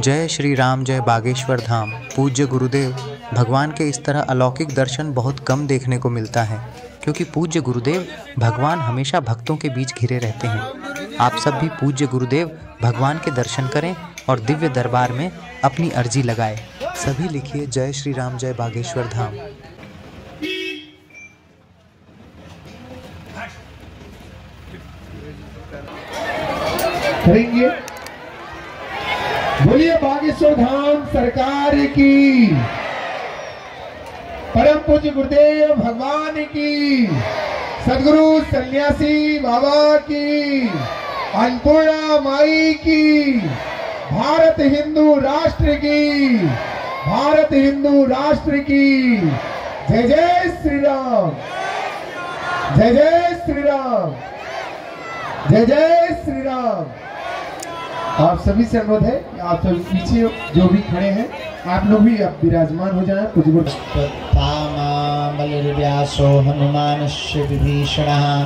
जय श्री राम, जय बागेश्वर धाम। पूज्य गुरुदेव, भगवान के इस तरह अलौकिक दर्शन बहुत कम देखने को मिलता है, क्योंकि पूज्य गुरुदेव भगवान हमेशा भक्तों के बीच घिरे रहते हैं। आप सब भी पूज्य गुरुदेव भगवान के दर्शन करें और दिव्य दरबार में अपनी अर्जी लगाएं। सभी लिखिए जय श्री राम, जय बागेश्वर धाम। करेंगे। बोलिए बागेश्वर धाम सरकार की, परम पूज्य गुरुदेव भगवान की, सदगुरु सन्यासी बाबा की, अन्नपूर्णा माई की, भारत हिंदू राष्ट्र की, भारत हिंदू राष्ट्र की। जय जय श्री राम, जय जय श्री राम, जय जय श्री राम। आप सभी से अनुरोध है कि आप सभी पीछे जो भी खड़े हैं, आप लोग भी अब विराजमान हो जाएं। बलिर्व्यासो हनुमानस्य विभीषणः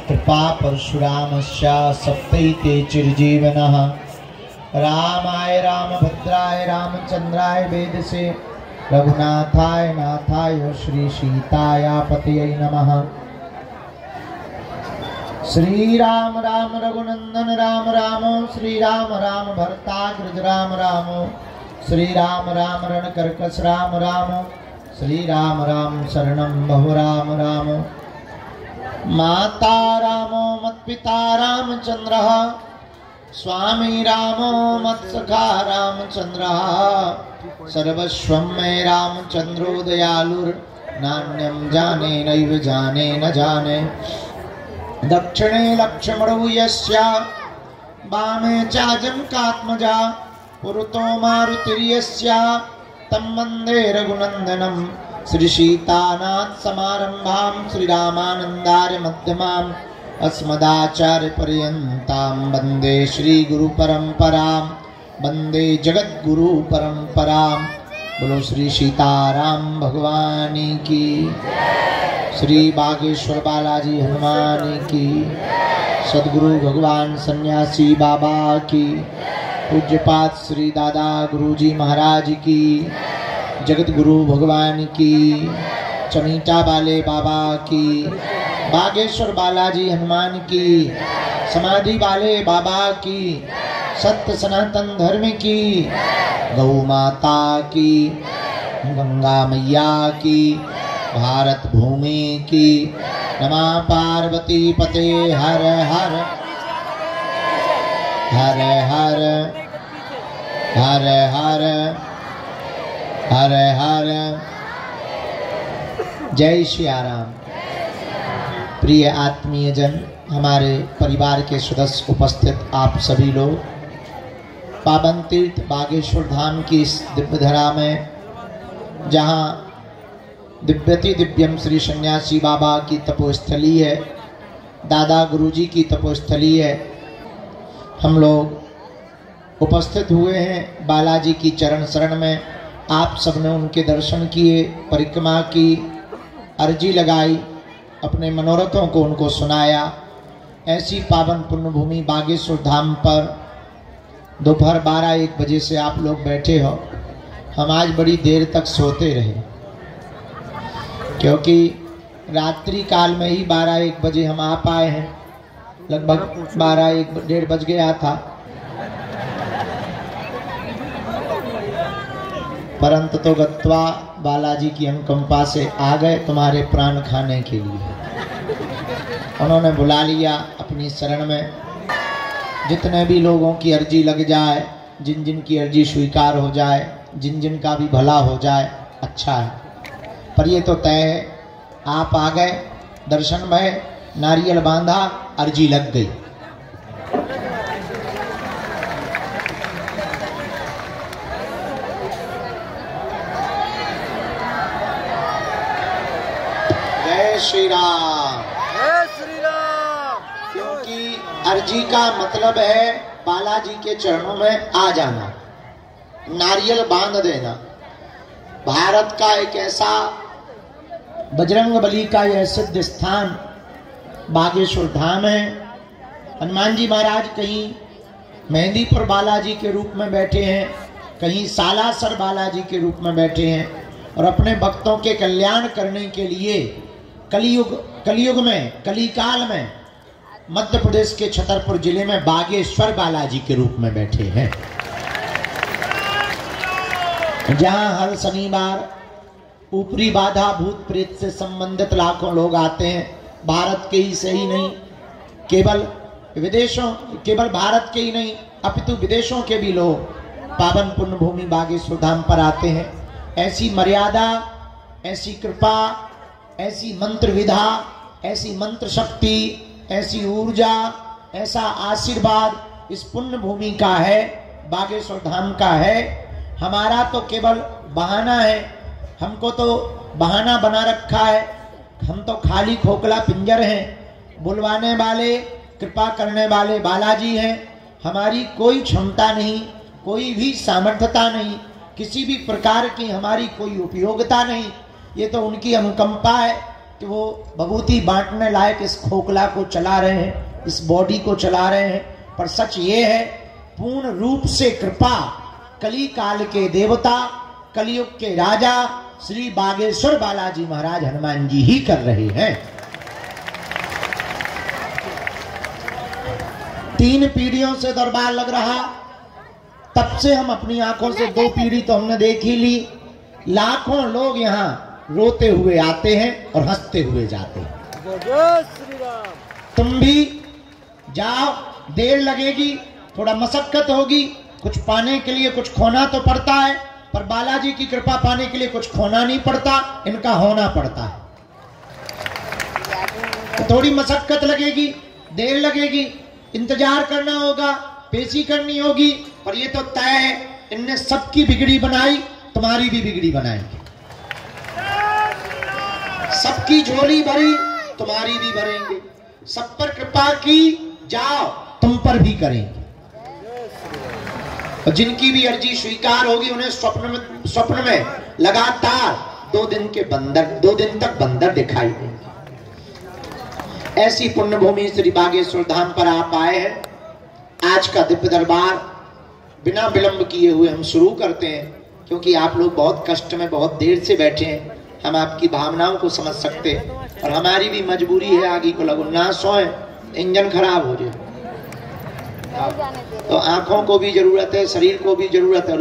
कृपा परशुरामस्य सप्तैते चिरजीवनः। रामाय रामभद्राय रामचंद्राय वेदसे रघुनाथाय नाथाय श्री सीताय पतये नमः। श्री राम राम रघुनंदन राम राम, श्री राम राम भरताग्रज राम राम, श्री राम राम रणकर्कश राम राम, श्री राम राम शरणं बहु राम राम। माता रामो मत्पिता रामचंद्रः, स्वामी रामो मत्सखा रामचंद्रः, सर्वस्वं मे रामचंद्रो दयालुर्, नान्यं जाने नैव जाने न जाने। दक्षिणे लक्ष्मणो यस्य, वामे चाजनकात्मजा, पुरतो मारुतिर्यस्य, तं वन्दे रघुनन्दनं। श्री सीतानाथ समारंभां श्री रामानन्दार्य मध्यमाम्, अस्मदाचार्य पर्यन्तां वन्दे श्री गुरु परंपरां, वन्दे जगद्गुरु परंपरां। बोलो श्री सीताराम भगवान की, श्री बागेश्वर बालाजी हनुमान की, सदगुरु भगवान सन्यासी बाबा की, पूज्यपाद श्री दादा गुरुजी महाराज की, जगत गुरु भगवान की, चमीटा वाले बाबा की, बागेश्वर बालाजी हनुमान की, समाधि वाले बाबा की, सत्य सनातन धर्म की, गौ माता की, गंगा मैया की, भारत भूमि की। नमः पार्वती पते हर हर, हर हर, हर हर, हर हर। जय श्री राम। प्रिय आत्मीय जन, हमारे परिवार के सदस्य उपस्थित आप सभी लोग पावन तीर्थ बागेश्वर धाम की इस दिव्य धरा में, जहाँ दिव्यति दिव्यम श्री सन्यासी बाबा की तपोस्थली है, दादा गुरुजी की तपोस्थली है, हम लोग उपस्थित हुए हैं बालाजी की चरण शरण में। आप सबने उनके दर्शन किए, परिक्रमा की, अर्जी लगाई, अपने मनोरथों को उनको सुनाया। ऐसी पावन पुण्यभूमि बागेश्वर धाम पर दोपहर 12-1 बजे से आप लोग बैठे हो। हम आज बड़ी देर तक सोते रहे, क्योंकि रात्रि काल में ही 12-1 बजे हम आ पाए हैं। लगभग 12-1-1:30 बज गया था, परंतु तो गत्वा बालाजी की अनुकंपा से आ गए तुम्हारे प्राण खाने के लिए। उन्होंने बुला लिया अपनी शरण में। जितने भी लोगों की अर्जी लग जाए, जिन जिन की अर्जी स्वीकार हो जाए, जिन जिन का भी भला हो जाए, अच्छा है। पर ये तो तय है, आप आ गए, दर्शन में नारियल बांधा, अर्जी लग गई। जय श्री राम, जय श्री राम। क्योंकि अर्जी का मतलब है बालाजी के चरणों में आ जाना, नारियल बांध देना। भारत का एक ऐसा बजरंगबली का यह सिद्ध स्थान बागेश्वर धाम है। हनुमान जी महाराज कहीं मेहंदीपुर बालाजी के रूप में बैठे हैं, कहीं सालासर बालाजी के रूप में बैठे हैं और अपने भक्तों के कल्याण करने के लिए कलयुग में, कलिकाल में मध्य प्रदेश के छतरपुर जिले में बागेश्वर बालाजी के रूप में बैठे हैं, जहां हर शनिवार ऊपरी बाधा भूत प्रेत से संबंधित लाखों लोग आते हैं। भारत के ही सही नहीं, केवल भारत के ही नहीं अपितु विदेशों के भी लोग पावन पुण्य भूमि बागेश्वर धाम पर आते हैं। ऐसी मर्यादा, ऐसी कृपा, ऐसी मंत्र विधा, ऐसी मंत्र शक्ति, ऐसी ऊर्जा, ऐसा आशीर्वाद इस पुण्य भूमि का है, बागेश्वर धाम का है। हमारा तो केवल बहाना है, हमको तो बहाना बना रखा है, हम तो खाली खोखला पिंजर हैं। बुलवाने वाले, कृपा करने वाले बालाजी हैं। हमारी कोई क्षमता नहीं, कोई भी सामर्थ्यता नहीं, किसी भी प्रकार की हमारी कोई उपयोगिता नहीं। ये तो उनकी अनुकंपा है कि वो भभूति बांटने लायक इस खोखला को चला रहे हैं, इस बॉडी को चला रहे हैं। पर सच ये है, पूर्ण रूप से कृपा कली काल के देवता, कलयुग के राजा श्री बागेश्वर बालाजी महाराज हनुमान जी ही कर रहे हैं। 3 पीढ़ियों से दरबार लग रहा, तब से हम अपनी आंखों से 2 पीढ़ी तो हमने देख ही ली। लाखों लोग यहाँ रोते हुए आते हैं और हंसते हुए जाते हैं। जय श्री राम। तुम भी जाओ, देर लगेगी, थोड़ा मशक्कत होगी, कुछ पाने के लिए कुछ खोना तो पड़ता है, पर बालाजी की कृपा पाने के लिए कुछ खोना नहीं पड़ता, इनका होना पड़ता है। तो थोड़ी मशक्कत लगेगी, देर लगेगी, इंतजार करना होगा, पेशी करनी होगी, पर ये तो तय है, इनने सबकी बिगड़ी बनाई, तुम्हारी भी बिगड़ी बनाएंगे। सबकी झोली भरी, तुम्हारी भी भरेंगे। सब पर कृपा की, जाओ तुम पर भी करेंगे। और जिनकी भी अर्जी स्वीकार होगी, उन्हें स्वप्न में लगातार 2 दिन तक बंदर दिखाई देंगे। ऐसी पुण्य भूमि श्री बागेश्वर धाम पर आप आए हैं। आज का दिव्य दरबार बिना विलंब किए हुए हम शुरू करते हैं, क्योंकि आप लोग बहुत कष्ट में बहुत देर से बैठे हैं। हम आपकी भावनाओं को समझ सकते हैं और हमारी भी मजबूरी है, आगे को लगो ना सोए, इंजन खराब हो जाए तो आंखों को भी जरूरत है, शरीर को भी जरूरत है,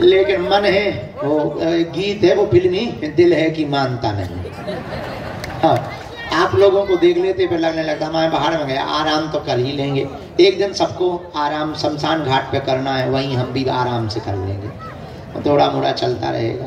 लेकिन मन है वो गीत है वो फिल्मी, दिल है कि मानता नहीं। हाँ, आप लोगों को देख लेते फिर लगने लगता हमारे बाहर में गया, आराम तो कर ही लेंगे। एक दिन सबको आराम शमशान घाट पे करना है, वहीं हम भी आराम से कर लेंगे, थोड़ा मोड़ा चलता रहेगा।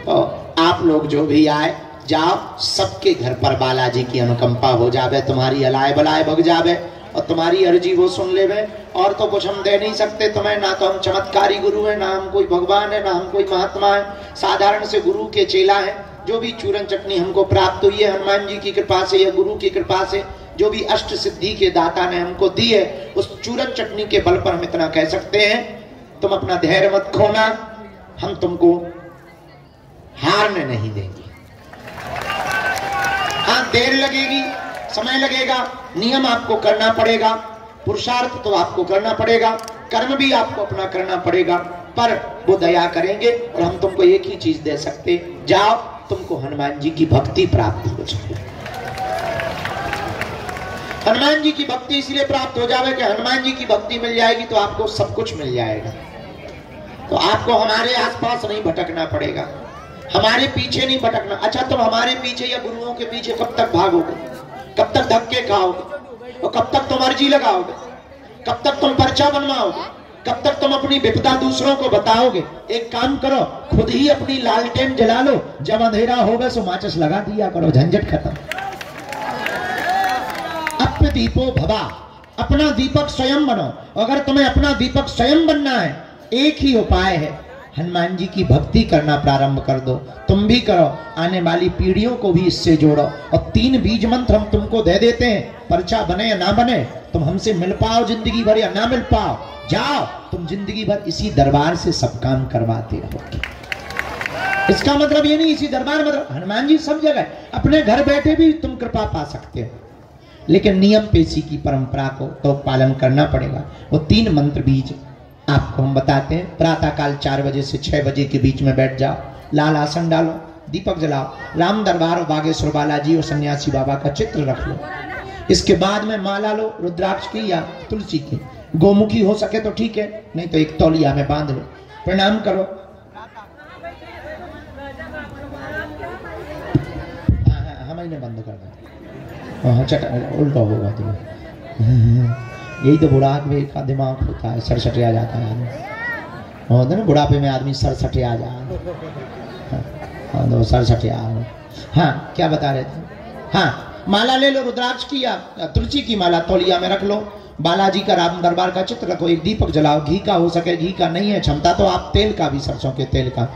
तो आप लोग जो भी आए, जाओ, सबके घर पर बालाजी की अनुकंपा हो जावे, तुम्हारी अलाय बलाय भग जावे और तुम्हारी अर्जी वो सुन लेवे। और तो कुछ हम दे नहीं सकते तुम्हें, ना तो हम चमत्कारी गुरु है, ना हम कोई भगवान है, ना हम कोई महात्मा है, साधारण से गुरु के चेला है। जो भी चूरन चटनी हमको प्राप्त हुई है हनुमान जी की कृपा से या गुरु की कृपा से, जो भी अष्ट सिद्धि के दाता ने हमको दी है, उस चूरन चटनी के बल पर हम इतना कह सकते हैं, तुम अपना धैर्य मत खोना, हम तुमको हारने नहीं देंगे। हाँ, देर लगेगी, समय लगेगा, नियम आपको करना पड़ेगा, पुरुषार्थ तो आपको करना पड़ेगा, कर्म भी आपको अपना करना पड़ेगा, पर वो दया करेंगे और हम तुमको एक ही चीज दे सकते, जाओ, तुमको हनुमान जी की भक्ति प्राप्त हो जाए। हनुमान जी की भक्ति इसलिए प्राप्त हो जाए कि हनुमान जी की भक्ति मिल जाएगी तो आपको सब कुछ मिल जाएगा। तो आपको हमारे आसपास नहीं भटकना पड़ेगा, हमारे पीछे नहीं भटकना। अच्छा, तुम हमारे पीछे या गुरुओं के पीछे कब तक भागोगे, कब तक धक्के खाओगे, और कब तक तुम अर्जी लगाओगे, कब तक तुम पर्चा बनवाओगे, कब तक तुम अपनी विपदा दूसरों को बताओगे। एक काम करो, खुद ही अपनी लालटेन जला लो, जब अंधेरा होगा सो माचिस लगा दिया करो, झंझट खत्म। अप्य दीपो भवा, अपना दीपक स्वयं बनो। अगर तुम्हें अपना दीपक स्वयं बनना है, एक ही उपाय है, हनुमान जी की भक्ति करना प्रारंभ कर दो। तुम भी करो, आने वाली पीढ़ियों को भी इससे जोड़ो। और 3 बीज मंत्र हम तुमको दे देते हैं, पर्चा बने या ना बने, तुम हमसे मिल पाओ जिंदगी भर या ना मिल पाओ, जाओ, तुम जिंदगी भर इसी दरबार से सब काम करवाते रहोगे। इसका मतलब ये नहीं इसी दरबार, मतलब हनुमान जी सब जगह, अपने घर बैठे भी तुम कृपा पा सकते हो। लेकिन नियम पेशी की परंपरा को तो पालन करना पड़ेगा। वो 3 मंत्र बीज आपको हम बताते हैं। प्रातः काल 4 बजे से 6 बजे के बीच में बैठ जाओ, लाल आसन डालो, दीपक जलाओ, राम दरबार और बागेश्वर बालाजी और सन्यासी बाबा का चित्र रख लो। इसके बाद में माला लो, रुद्राक्ष की या तुलसी की, गोमुखी हो सके तो ठीक है, नहीं तो एक तौलिया में बांध लो, प्रणाम करो। हमें बंद कर दो, चट उल्टा होगा तुम्हें। यही तो बुढ़ापे का दिमाग होता है, सरसटे आ जाता है आदमी, होता ना बुढ़ापे में आदमी सरसटे आ जाए, हाँ सरसटे आ। हाँ क्या बता रहे थे? हाँ माला ले लो, रुद्राक्ष की या तुलसी की माला तौलिया में रख लो, बालाजी का राम दरबार का चित्र रखो, एक दीपक जलाओ, घी का हो सके, घी का नहीं है क्षमता तो आप तेल का भी, सरसों के तेल का,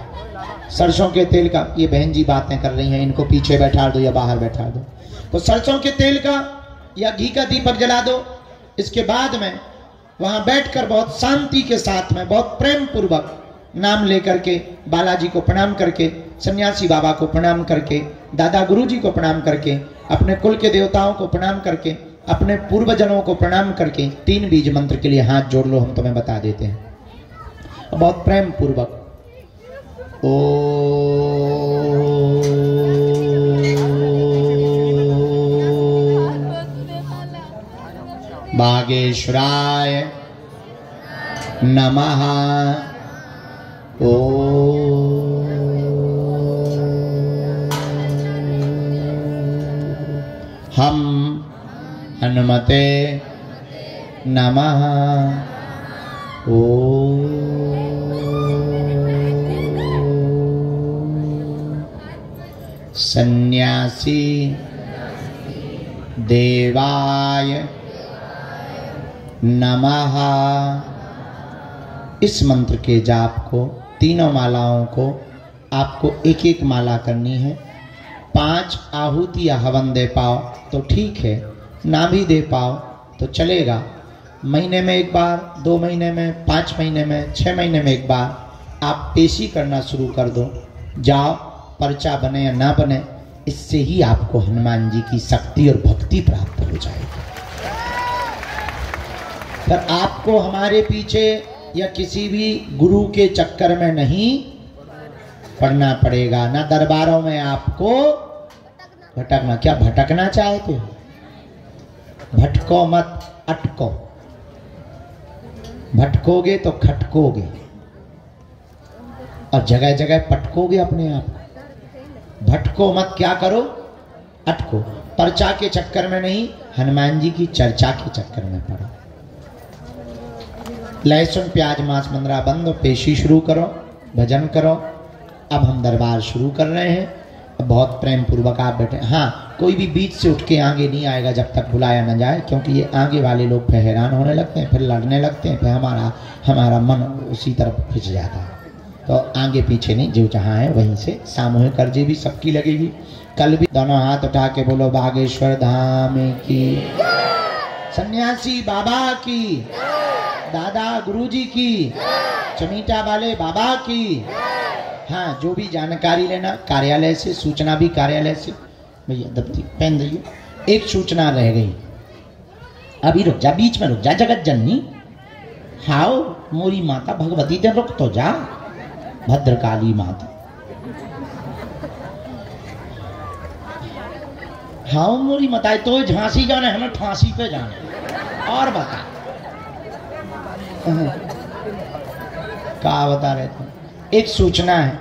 सरसों के तेल का। ये बहन जी बातें कर रही हैं, इनको पीछे बैठा दो या बाहर बैठा दो। तो सरसों के तेल का या घी का दीपक जला दो। इसके बाद में वहां बैठकर बहुत शांति के साथ में, बहुत प्रेम पूर्वक नाम लेकर के बालाजी को प्रणाम करके, सन्यासी बाबा को प्रणाम करके, दादा गुरुजी को प्रणाम करके, अपने कुल के देवताओं को प्रणाम करके, अपने पूर्वजनों को प्रणाम करके 3 बीज मंत्र के लिए हाथ जोड़ लो, हम तुम्हें बता देते हैं बहुत प्रेम पूर्वक। बागेश्वराय नमः। हम हनुमते नमः। सन्यासी देवाय नमः। इस मंत्र के जाप को, तीनों मालाओं को आपको एक एक माला करनी है। 5 आहुति या हवन दे पाओ तो ठीक है, ना भी दे पाओ तो चलेगा। महीने में एक बार, 2 महीने में, 5 महीने में, 6 महीने में एक बार आप पेशी करना शुरू कर दो। जाओ, पर्चा बने या ना बने, इससे ही आपको हनुमान जी की शक्ति और भक्ति प्राप्त हो जाएगी। पर आपको हमारे पीछे या किसी भी गुरु के चक्कर में नहीं पड़ना पड़ेगा, ना दरबारों में आपको भटकना। क्या भटकना चाहते हो? भटको मत, अटको। भटकोगे तो खटकोगे और जगह जगह पटकोगे अपने आप को। भटको मत, क्या करो? अटको। पर्चा के चक्कर में नहीं, हनुमान जी की चर्चा के चक्कर में पड़ो। लहसुन प्याज मांस मंदरा बंद, पेशी शुरू करो, भजन करो। अब हम दरबार शुरू कर रहे हैं। अब बहुत प्रेम पूर्वक आप बैठे। हाँ, कोई भी बीच से उठ के आगे नहीं आएगा जब तक बुलाया न जाए, क्योंकि ये आगे वाले लोग फिर हैरान होने लगते हैं, फिर लड़ने लगते हैं, फिर हमारा मन उसी तरफ खिंच जाता है। तो आगे पीछे नहीं, जो जहाँ है वहीं से सामूहिक अर्जी भी सबकी लगेगी। कल भी दोनों हाथ उठा के बोलो बागेश्वर धाम की, सन्यासी बाबा की, दादा गुरुजी की, चमीटा वाले बाबा की। हाँ, जो भी जानकारी लेना कार्यालय से, सूचना भी कार्यालय से। भैया दफ्ती पहन दीजिए। एक सूचना रह गई, अभी रुक जा, बीच में रुक जा जगत जननी। हाओ मोरी माता भगवती दे, रुक तो जा भद्रकाली माता। हाओ मोरी माता, तो झांसी जाने, हमें फांसी पे जाना। और बता क्या बता रहे थे? एक सूचना है,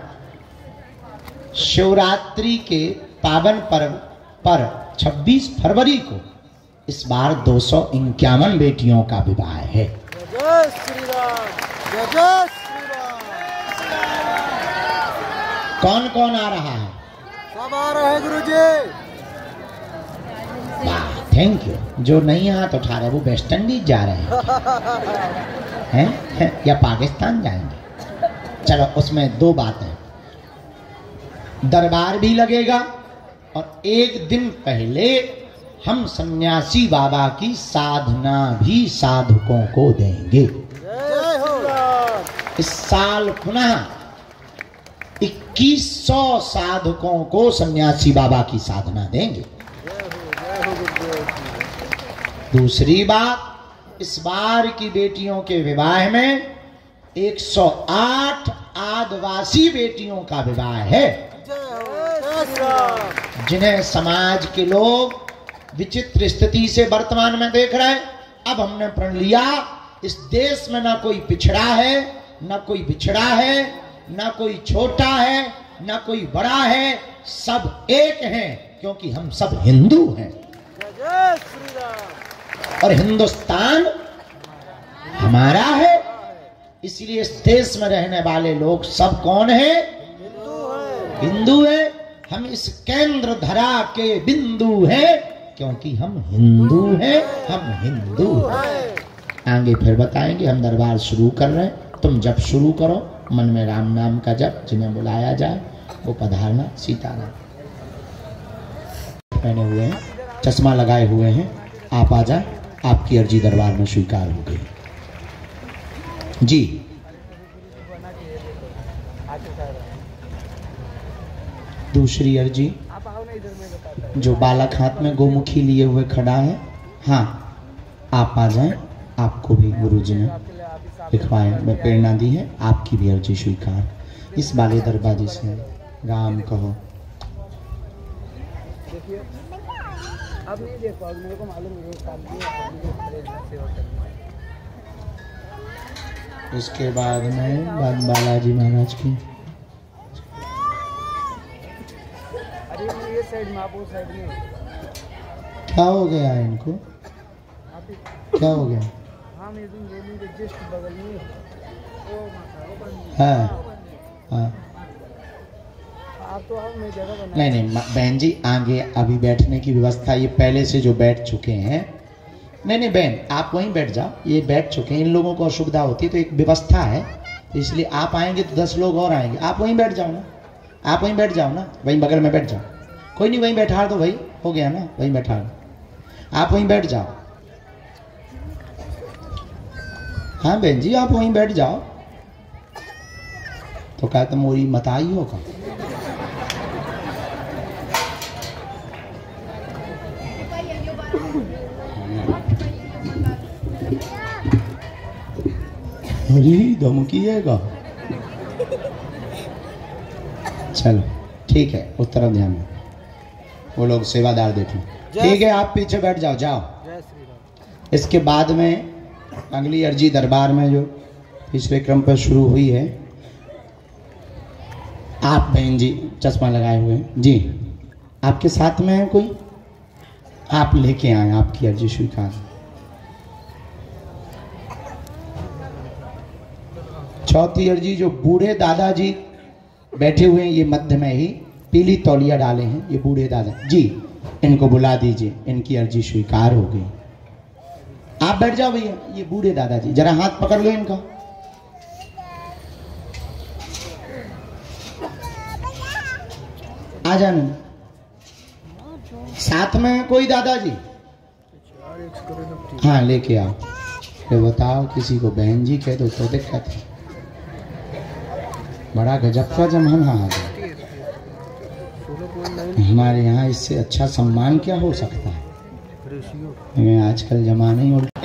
शिवरात्रि के पावन पर्व पर 26 फरवरी को इस बार 251 बेटियों का विवाह है। जय श्री राम, जय जय श्री राम। कौन कौन आ रहा है? सब आ रहे हैं गुरुजी। वाह, थैंक यू। जो नहीं हाथ उठा रहे वो वेस्ट इंडीज जा रहे हैं या पाकिस्तान जाएंगे। चलो, उसमें 2 बातें, दरबार भी लगेगा और एक दिन पहले हम सन्यासी बाबा की साधना भी साधकों को देंगे। जय हो राम। इस साल पुनः 2100 साधकों को सन्यासी बाबा की साधना देंगे। दूसरी बात, इस बार की बेटियों के विवाह में 108 आदिवासी बेटियों का विवाह है, जिन्हें समाज के लोग विचित्र स्थिति से वर्तमान में देख रहे हैं। अब हमने प्रण लिया, इस देश में ना कोई पिछड़ा है, ना कोई बिछड़ा है, ना कोई छोटा है, ना कोई बड़ा है, सब एक हैं, क्योंकि हम सब हिंदू हैं और हिंदुस्तान हमारा है। इसलिए इस देश में रहने वाले लोग सब कौन है? हिंदू है। हम इस केंद्र धरा के बिंदु हैं, क्योंकि हम हिंदू हैं, हम हिंदू हैं। आगे फिर बताएंगे। हम दरबार शुरू कर रहे हैं, तुम जब शुरू करो, मन में राम नाम का जप, जिन्हें बुलाया जाए वो पधारना। सीताराम पहने हुए हैं, चश्मा लगाए हुए हैं, आप आ जाए, आपकी अर्जी दरबार में स्वीकार हो गई जी। दूसरी अर्जी, जो बालक हाथ में गोमुखी लिए हुए खड़ा है, हाँ आप आ जाएं, आपको भी गुरुजी ने लिखवाए में प्रेरणा दी है, आपकी भी अर्जी स्वीकार। इस बाले दरबाजी से राम कहो। अब नहीं देख पाओगे, मेरे को मालूम है, उसके बाद में बालाजी महाराज की। अरे ये साइड में, आप वो साइड में। क्या हो गया इनको? क्या हो गया? हाँ मेरे रेलिंग के जस्ट बगल में। हाँ हाँ, आप तो आओ, मैं जगह बना। नहीं बहन जी, आगे अभी बैठने की व्यवस्था, ये पहले से जो बैठ चुके हैं। नहीं बहन, आप वहीं बैठ जाओ, ये बैठ चुके हैं, इन लोगों को असुविधा होती है तो एक व्यवस्था है, इसलिए आप आएंगे तो 10 लोग और आएंगे, आप वहीं बैठ जाओ ना, आप वहीं बैठ जाओ ना, वहीं बगल में बैठ जाओ। कोई नहीं, वहीं बैठा दो भाई, हो गया ना, वहीं बैठा दो, आप वहीं बैठ जाओ। हाँ बहन जी, आप वहीं बैठ जाओ। तो कहते मोरी मत आई होगा। धमकीएगा। चलो ठीक है, उत्तर ध्यान में, वो लोग सेवादार देख लो। ठीक है, आप पीछे बैठ जाओ, जाओ। इसके बाद में अगली अर्जी दरबार में जो तीसरे क्रम पर शुरू हुई है, आप बहन जी चश्मा लगाए हुए हैं जी, आपके साथ में है कोई? आप लेके आए, आपकी अर्जी स्वीकार। चौथी अर्जी, जो बूढ़े दादाजी बैठे हुए हैं, ये मध्य में ही पीली तौलिया डाले हैं, ये बूढ़े दादा जी, इनको बुला दीजिए, इनकी अर्जी स्वीकार हो गई। आप बैठ जाओ भैया, ये बूढ़े दादाजी, जरा हाथ पकड़ लो इनका। आ जाना। साथ में कोई दादाजी? हाँ लेके आओ। ये बताओ, किसी को बहन जी कह दो तो दिक्कत है, बड़ा गजब का जमाना आ गया हमारे यहाँ, इससे अच्छा सम्मान क्या हो सकता है? आजकल जमाना ही उल्टा।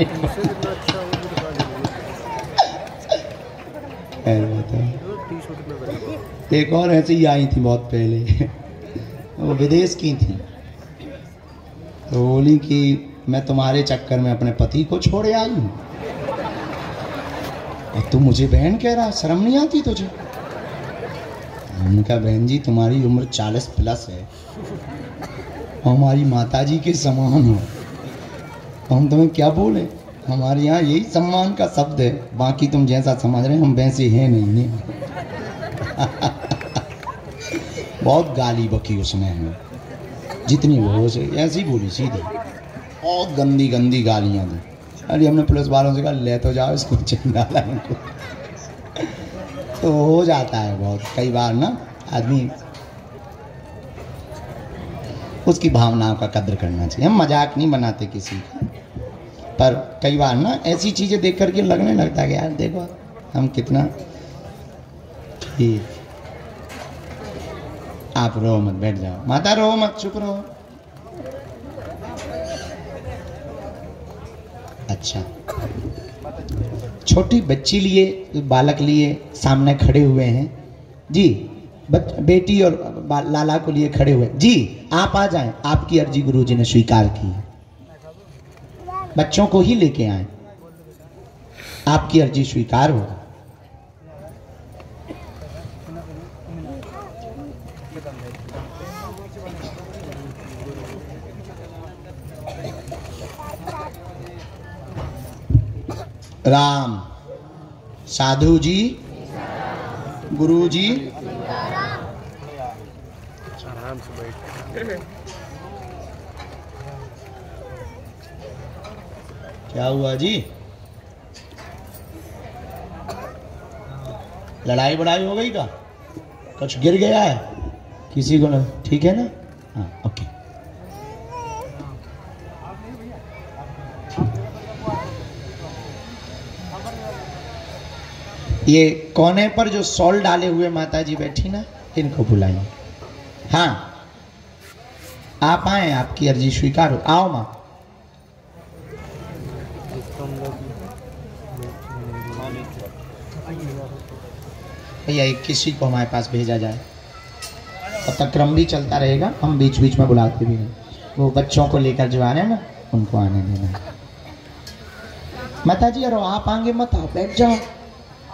एक और ऐसी ही आई थी बहुत पहले, वो विदेश की थी, तो बोली कि मैं तुम्हारे चक्कर में अपने पति को छोड़े आई हूँ, और तू मुझे बहन कह रहा, शर्म नहीं आती तुझे? हमने कहा बहन जी, तुम्हारी उम्र 40 प्लस है, हमारी माताजी के समान हो, हम तुम्हें क्या बोले? हमारे यहाँ यही सम्मान का शब्द है, बाकी तुम जैसा समझ रहे हैं हम वैसे हैं नहीं। बहुत गाली बकी उसने हमें, जितनी वो से ऐसी बोली सीधी, बहुत गंदी गंदी गालियाँ दी। अरे हमने पुलिस वालों से कहा ले तो जाओ इसको, चेन डाला इनको। तो हो जाता है बहुत, कई बार ना आदमी उसकी भावनाओं का कद्र करना चाहिए। हम मजाक नहीं बनाते किसी का, पर कई बार ना ऐसी चीज़ें देख करके लगने लगता है कि यार देखो हम कितना ठीक। आप रो मत, बैठ जाओ। माता रो मत, चुप रहो। अच्छा, छोटी बच्ची लिए, बालक लिए सामने खड़े हुए हैं जी, बेटी और लाला को लिए खड़े हुए जी, आप आ जाएं, आपकी अर्जी गुरुजी ने स्वीकार की है, बच्चों को ही लेके आए, आपकी अर्जी स्वीकार होगा। राम, साधु जी, गुरु जी, आराम से बैठ। क्या हुआ जी? लड़ाई बड़ाई हो गई का? कुछ गिर गया है किसी को ना? ठीक है ना? हाँ, ओके। ये कोने पर जो सॉल डाले हुए माता जी बैठी ना, इनको बुलाइए। हाँ, आप आए, आपकी अर्जी स्वीकार हो। आओ माँ। भैया एक किसी को हमारे पास भेजा जाए, तब तक क्रम भी चलता रहेगा, हम बीच बीच में बुलाते भी हैं। वो बच्चों को लेकर जो आ रहे हैं ना, उनको आने देना। माता जी, अरे आप आगे मत आओ, बैठ जाओ,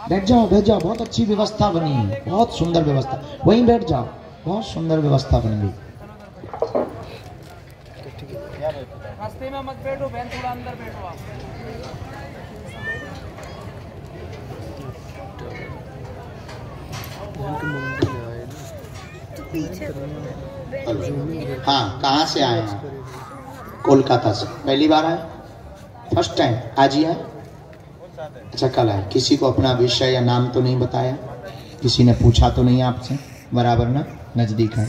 बैठ जाओ, बैठ जाओ। बहुत अच्छी व्यवस्था बनी है, बहुत सुंदर व्यवस्था। वहीं बैठ जाओ, बहुत सुंदर व्यवस्था बन गई। रास्ते में मत बैठो बहन, थोड़ा अंदर बैठो आप। हाँ, कहाँ से आए हैं? कोलकाता से। पहली बार आए? First time? आज ही आए? अच्छा, कल आए। किसी को अपना विषय या नाम तो नहीं बताया? किसी ने पूछा तो नहीं आपसे? बराबर ना, नजदीक है।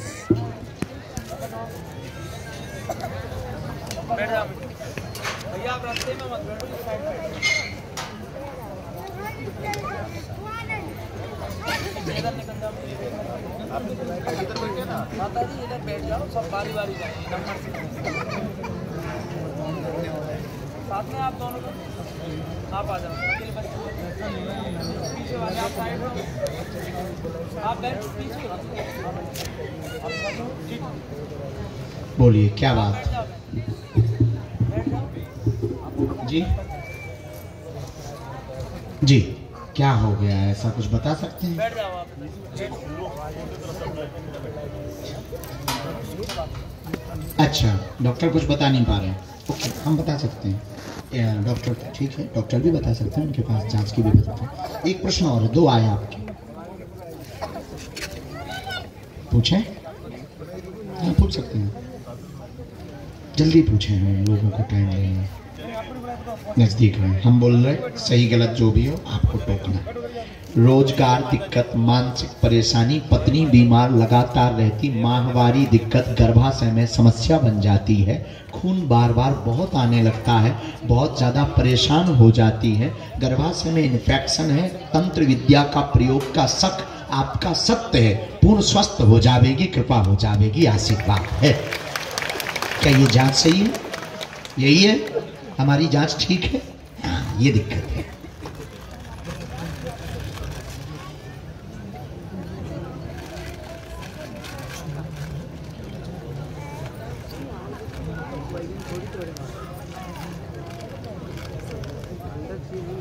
भैया आप रास्ते में मत बैठो, इस साइड पे। इधर निकल जाओ, इधर बैठे ना माता जी, इधर बैठ जाओ, सब बारी बारी जाएंगे नंबर से। साथ में आप दोनों को, आप आ जाओ, अकेले बच्चे पीछे वाले आप साइड हो, आप बैठ पीछे। बोलिए, क्या बात जी? जी, क्या हो गया है, ऐसा कुछ बता सकते हैं? बैठ जाओ आप। अच्छा, डॉक्टर कुछ बता नहीं पा रहे हैं। ओके, हम बता सकते हैं। डॉक्टर ठीक है, डॉक्टर भी बता सकते हैं, उनके पास जांच की भी बताते हैं। एक प्रश्न और है, 2 आए आपके, पूछें? हाँ, पूछ सकते हैं, जल्दी पूछें, हम लोगों को टाइम नहीं है, नजदीक है। हम बोल रहे, सही गलत जो भी हो आपको टोकना। रोजगार दिक्कत, मानसिक परेशानी, पत्नी बीमार लगातार रहती, माहवारी दिक्कत, गर्भाशय में समस्या बन जाती है, खून बार बार बहुत आने लगता है, बहुत ज़्यादा परेशान हो जाती है, गर्भाशय में इन्फेक्शन है, तंत्र विद्या का प्रयोग का शक आपका सत्य है, पूर्ण स्वस्थ हो जाएगी, कृपा हो जाएगी, आशीर्वाद है। क्या ये जांच सही है? यही है हमारी जांच, ठीक है? हाँ, ये दिक्कत है।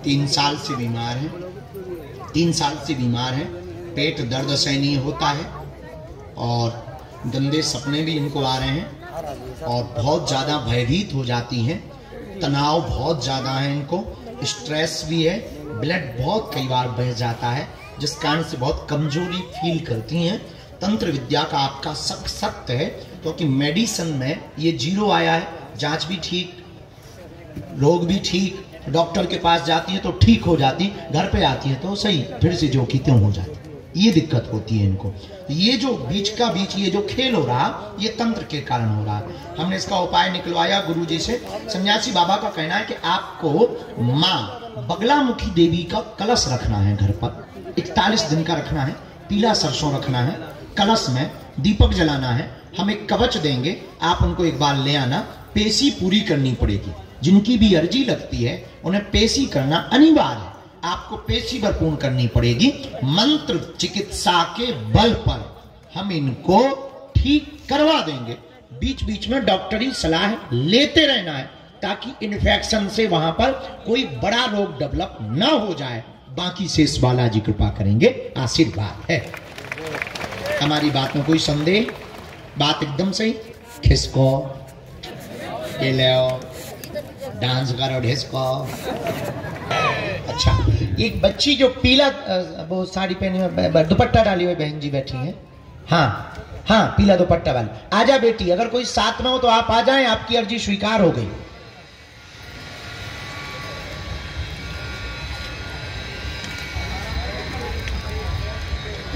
तीन साल से बीमार है, 3 साल से बीमार है, पेट दर्द सहनीय होता है और गंदे सपने भी इनको आ रहे हैं और बहुत ज़्यादा भयभीत हो जाती हैं, तनाव बहुत ज़्यादा है इनको, स्ट्रेस भी है, ब्लड बहुत कई बार बह जाता है, जिस कारण से बहुत कमजोरी फील करती हैं। तंत्र विद्या का आपका सत्य है, क्योंकि मेडिसिन में ये 0 आया है, जांच भी ठीक, रोग भी ठीक, डॉक्टर के पास जाती है तो ठीक हो जाती, घर पे आती है तो सही फिर से जो की त्यों हो जाती। ये दिक्कत होती है इनको। ये जो बीच का बीच ये जो खेल हो रहा, ये तंत्र के कारण हो रहा। हमने इसका उपाय निकलवाया गुरुजी से। सन्यासी बाबा का कहना है कि आपको माँ बगलामुखी देवी का कलश रखना है घर पर, 41 दिन का रखना है, पीला सरसों रखना है, कलश में दीपक जलाना है, हम एक कवच देंगे, आप उनको एक बार ले आना, पेशी पूरी करनी पड़ेगी। जिनकी भी अर्जी लगती है उन्हें पेशी करना अनिवार्य है। आपको पेशी पर पूर्ण करनी पड़ेगी। मंत्र चिकित्सा के बल पर हम इनको ठीक करवा देंगे। बीच बीच में डॉक्टरी सलाह लेते रहना है ताकि इन्फेक्शन से वहां पर कोई बड़ा रोग डेवलप ना हो जाए। बाकी शेष बालाजी कृपा करेंगे, आशीर्वाद है। हमारी बात में कोई संदेह? बात एकदम सही। खिसको के लो, डांस करो ढिसको। अच्छा, एक बच्ची जो पीला वो साड़ी पहनी हुई दुपट्टा डाली हुई बहन जी बैठी है। हाँ हाँ, पीला दुपट्टा वाली, आजा बेटी। अगर कोई साथ में हो तो आप आ जाएं, आपकी अर्जी स्वीकार हो गई।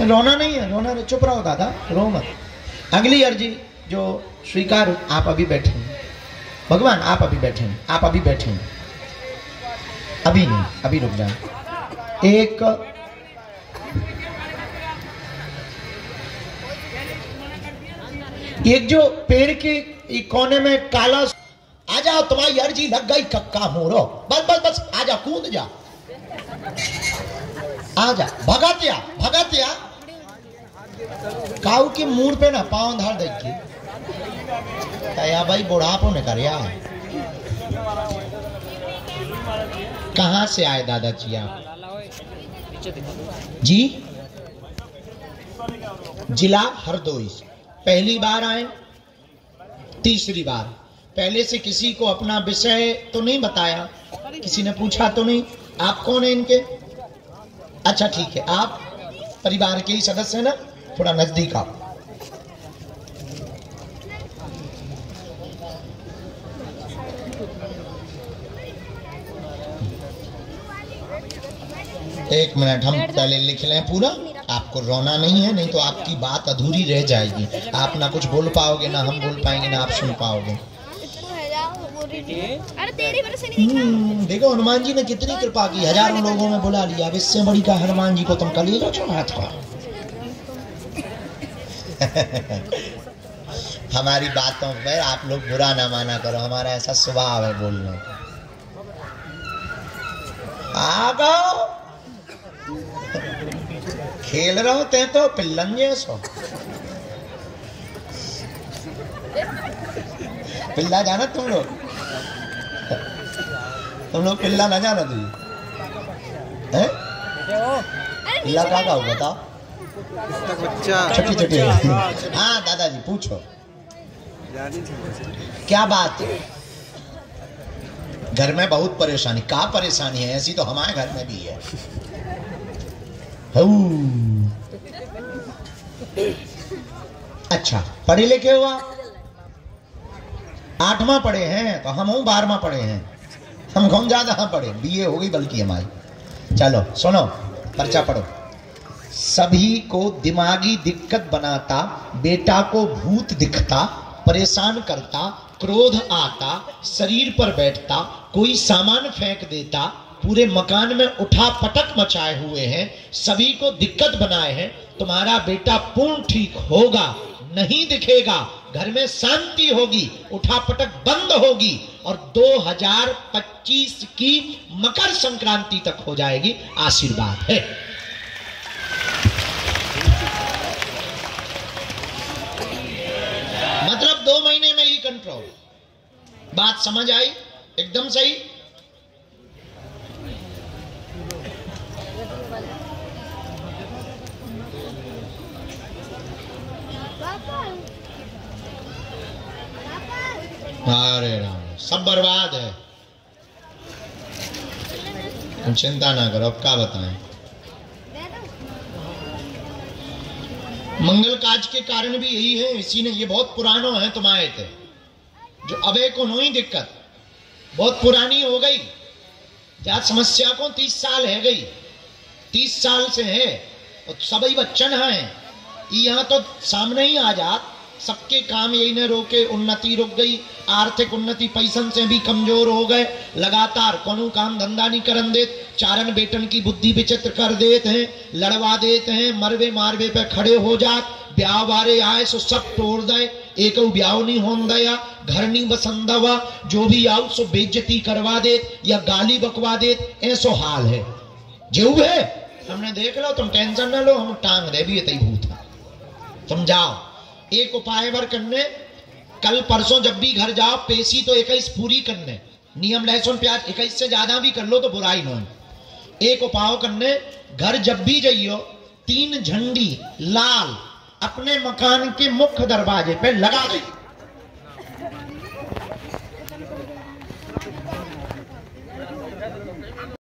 रोना नहीं है, रोना नहीं, चुप रहो दादा, रो मत। अगली अर्जी जो स्वीकार, आप अभी बैठे भगवान, आप अभी बैठे, आप अभी बैठे, अभी नहीं, अभी रुक जाए। एक जो पेड़ के कोने में काला, आ जाओ, तुम्हारी अर्जी लग गई। कक्का मोरो, बस बस बस, आ जा, कूद जा, आ जा, भगतिया भगतिया। काऊ की मूड पे ना पाँव धार देखी क्या भाई, बुढ़ापो ने कर यार। कहां से आए दादाजी आप? जी, जिला हरदोई से। पहली बार आए? तीसरी बार। पहले से किसी को अपना विषय तो नहीं बताया, किसी ने पूछा तो नहीं? आप कौन है इनके? अच्छा ठीक है, आप परिवार के ही सदस्य हैं ना? थोड़ा नजदीक आओ। एक मिनट, हम पहले लिख लें पूरा। आपको रोना नहीं है, नहीं तो आपकी बात अधूरी रह जाएगी। आप ना कुछ बोल पाओगे, ना हम बोल पाएंगे, ना आप सुन पाओगे। देखो हनुमान जी ने कितनी कृपा की, हजारों लोगों में बुला लिया। अब इससे बड़ी का हनुमान जी को तुम कलेजा चढ़ा था। हमारी बातों पर आप लोग बुरा ना माना करो, हमारा ऐसा स्वभाव है बोलने का। आ गो खेल रहे होते तो पिल्लन जैसो। पिल्ला जाना तुम लोग? तुम लोग पिल्ला ना जाना तुझे? पिल्ला क्या हो बताओ? छोटी छोटी। हाँ दादाजी पूछो, क्या बात है? घर में बहुत परेशानी। क्या परेशानी है? ऐसी तो हमारे घर में भी है। अच्छा, पढ़े लिखे हुआ? 8वां पढ़े हैं तो हम 12वां पढ़े हैं। हम कौन ज्यादा पढ़े, बीए हो गई बल्कि हमारी। चलो सुनो, पर्चा पढ़ो। सभी को दिमागी दिक्कत बनाता, बेटा को भूत दिखता, परेशान करता, क्रोध आता, शरीर पर बैठता, कोई सामान फेंक देता, पूरे मकान में उठा पटक मचाए हुए हैं, सभी को दिक्कत बनाए हैं। तुम्हारा बेटा पूर्ण ठीक होगा, नहीं दिखेगा, घर में शांति होगी, उठा पटक बंद होगी और 2025 की मकर संक्रांति तक हो जाएगी। आशीर्वाद है। मतलब 2 महीने में ही कंट्रोल। बात समझ आई? एकदम सही। अरे राम, सब बर्बाद है। तुम चिंता ना करो, अब क्या बताएं। मंगल काज के कारण भी यही है। इसी ने, ये बहुत पुरानो है तुम्हारे थे जो अबे को नहीं दिक्कत, बहुत पुरानी हो गई। क्या समस्या को 30 साल है गई, 30 साल से है और सभी बच्चन हैं। यहाँ तो सामने ही आ जात, सबके काम यही ने रोके, उन्नति रुक गई, आर्थिक उन्नति पैसन से भी कमजोर हो गए। लगातार कोनो काम धंधा नहीं करन देत, चारण बेटन की बुद्धि विचित्र कर देते हैं, लड़वा देते हैं, मरवे मारवे पे खड़े हो जात, ब्याह बारे आए सो सब तोड़ दे। एक ब्याह नहीं होन दया, घर नहीं बसंदा हुआ, जो भी आओ सो बेइज्जती करवा दे या गाली बकवा दे, ऐसो हाल है जो है। हमने देख लो, तुम टेंशन ना लो, हम टांग दे भी तई भूत समझाओ। एक उपाय बर करने, कल परसों जब भी घर जाओ पेशी तो 21 पूरी करने, नियम लहसुन प्याज 21 से ज्यादा भी कर लो तो बुराई नहीं। एक उपाय करने, घर जब भी जाइयो 3 झंडी लाल अपने मकान के मुख्य दरवाजे पे लगा दे।